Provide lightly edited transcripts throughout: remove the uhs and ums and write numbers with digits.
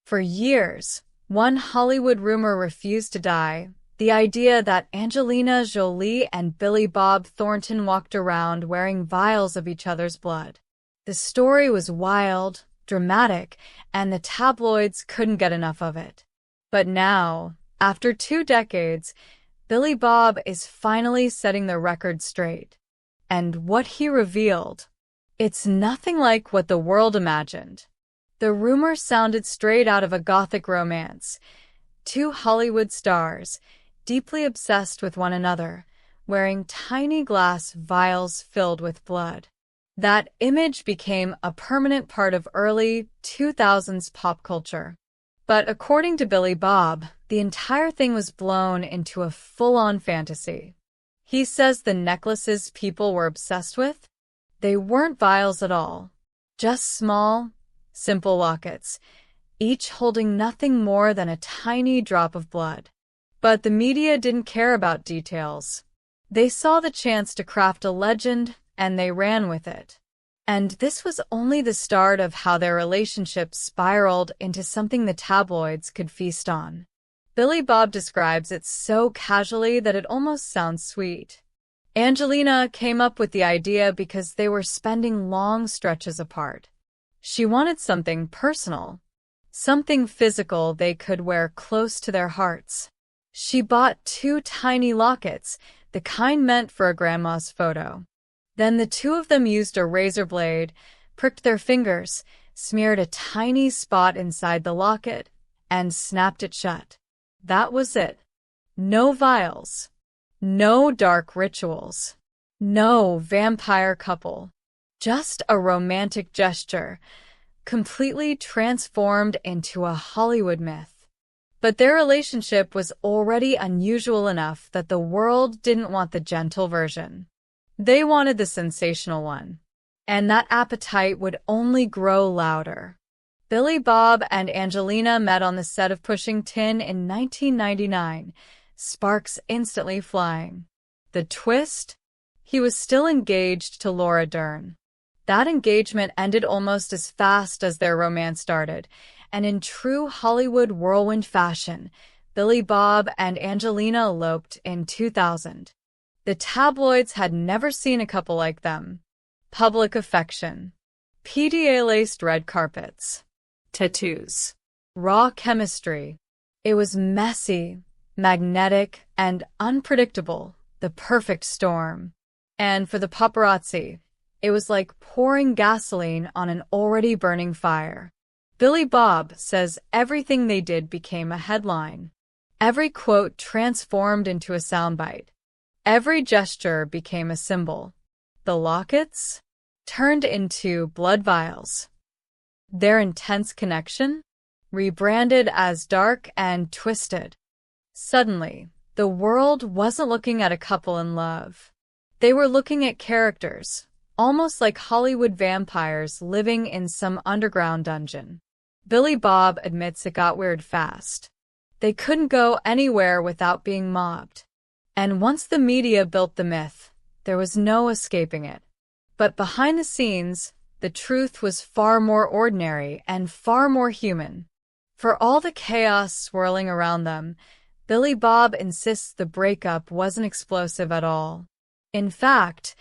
For years, one Hollywood rumor refused to die: the idea that Angelina Jolie and Bob Thornton walked around wearing vials of each other's blood. The story was wild, dramatic, and the tabloids couldn't get enough of it. But now, after 2 decades, Bob is finally setting the record straight. And what he revealed, it's nothing like what the world imagined. The rumor sounded straight out of a gothic romance. 2 Hollywood stars, deeply obsessed with one another, wearing tiny glass vials filled with blood. That image became a permanent part of early 2000s pop culture. But according to Bob, the entire thing was blown into a full-on fantasy. He says the necklaces people were obsessed with, they weren't vials at all. Just small, simple lockets, each holding nothing more than a tiny drop of blood. But the media didn't care about details. They saw the chance to craft a legend, and they ran with it. And this was only the start of how their relationship spiraled into something the tabloids could feast on. Bob describes it so casually that it almost sounds sweet. Angelina came up with the idea because they were spending long stretches apart. She wanted something personal, something physical they could wear close to their hearts. She bought 2 tiny lockets, the kind meant for a grandma's photo. Then the 2 of them used a razor blade, pricked their fingers, smeared a tiny spot inside the locket, and snapped it shut. That was it. No vials. No dark rituals. No vampire couple. Just a romantic gesture, completely transformed into a Hollywood myth. But their relationship was already unusual enough that the world didn't want the gentle version. They wanted the sensational one. And that appetite would only grow louder. Bob and Angelina met on the set of Pushing Tin in 1999, sparks instantly flying. The twist? He was still engaged to Laura Dern. That engagement ended almost as fast as their romance started, and in true Hollywood whirlwind fashion, Bob and Angelina eloped in 2000. The tabloids had never seen a couple like them. Public affection. PDA-laced red carpets. Tattoos. Raw chemistry. It was messy, magnetic, and unpredictable, the perfect storm. And for the paparazzi, it was like pouring gasoline on an already burning fire. Bob says everything they did became a headline. Every quote transformed into a soundbite. Every gesture became a symbol. The lockets turned into blood vials. Their intense connection rebranded as dark and twisted. Suddenly, the world wasn't looking at a couple in love. They were looking at characters, almost like Hollywood vampires living in some underground dungeon. Bob admits it got weird fast. They couldn't go anywhere without being mobbed. And once the media built the myth, there was no escaping it. But behind the scenes, the truth was far more ordinary and far more human. For all the chaos swirling around them, Bob insists the breakup wasn't explosive at all. In fact,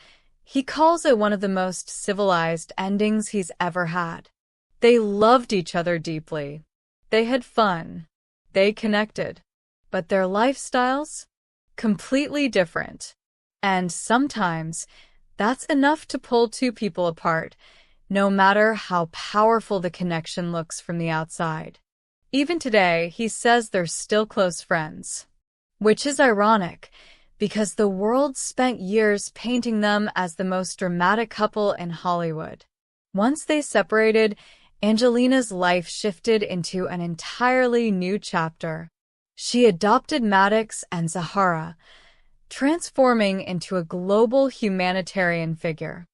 he calls it one of the most civilized endings he's ever had. They loved each other deeply. They had fun. They connected. But their lifestyles? Completely different. And sometimes, that's enough to pull 2 people apart, no matter how powerful the connection looks from the outside. Even today, he says they're still close friends. Which is ironic, because the world spent years painting them as the most dramatic couple in Hollywood. Once they separated, Angelina's life shifted into an entirely new chapter. She adopted Maddox and Zahara, transforming into a global humanitarian figure.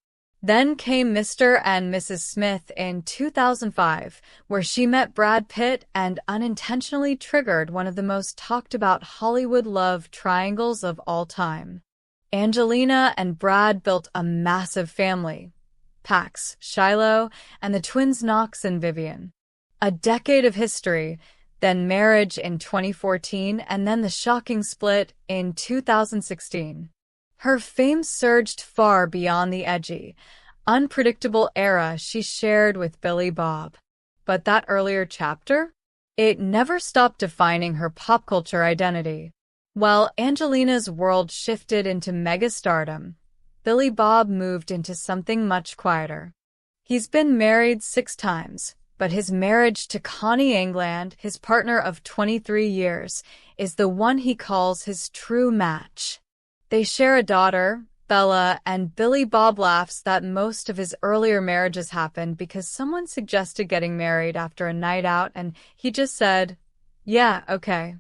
Then came Mr. and Mrs. Smith in 2005, where she met Brad Pitt and unintentionally triggered one of the most talked about Hollywood love triangles of all time. Angelina and Brad built a massive family: Pax, Shiloh, and the twins Knox and Vivian. A decade of history, then marriage in 2014, and then the shocking split in 2016. Her fame surged far beyond the edgy, unpredictable era she shared with Billy Bob. But that earlier chapter? It never stopped defining her pop culture identity. While Angelina's world shifted into megastardom, Billy Bob moved into something much quieter. He's been married 6 times, but his marriage to Connie England, his partner of 23 years, is the one he calls his true match. They share a daughter, Bella, and Billy Bob laughs that most of his earlier marriages happened because someone suggested getting married after a night out and he just said, "Yeah, okay."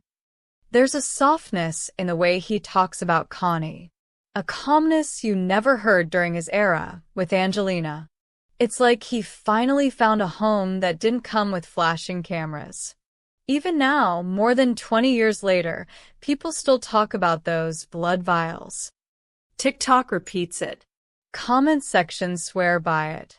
There's a softness in the way he talks about Connie, a calmness you never heard during his era with Angelina. It's like he finally found a home that didn't come with flashing cameras. Even now, more than 20 years later, people still talk about those blood vials. TikTok repeats it. Comment sections swear by it.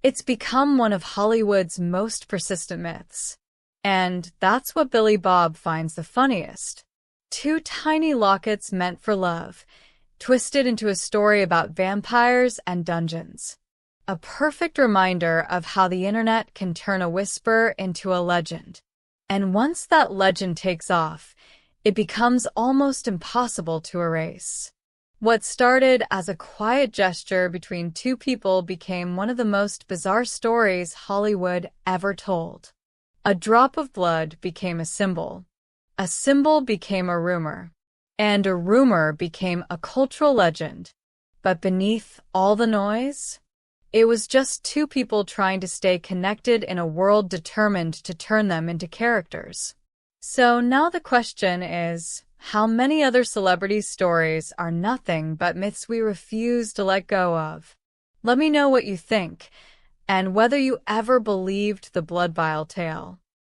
It's become one of Hollywood's most persistent myths. And that's what Billy Bob finds the funniest. 2 tiny lockets meant for love, twisted into a story about vampires and dungeons. A perfect reminder of how the internet can turn a whisper into a legend. And once that legend takes off, it becomes almost impossible to erase. What started as a quiet gesture between 2 people became one of the most bizarre stories Hollywood ever told. A drop of blood became a symbol became a rumor, and a rumor became a cultural legend. But beneath all the noise, it was just 2 people trying to stay connected in a world determined to turn them into characters. So now the question is, how many other celebrity stories are nothing but myths we refuse to let go of? Let me know what you think, and whether you ever believed the blood vial tale.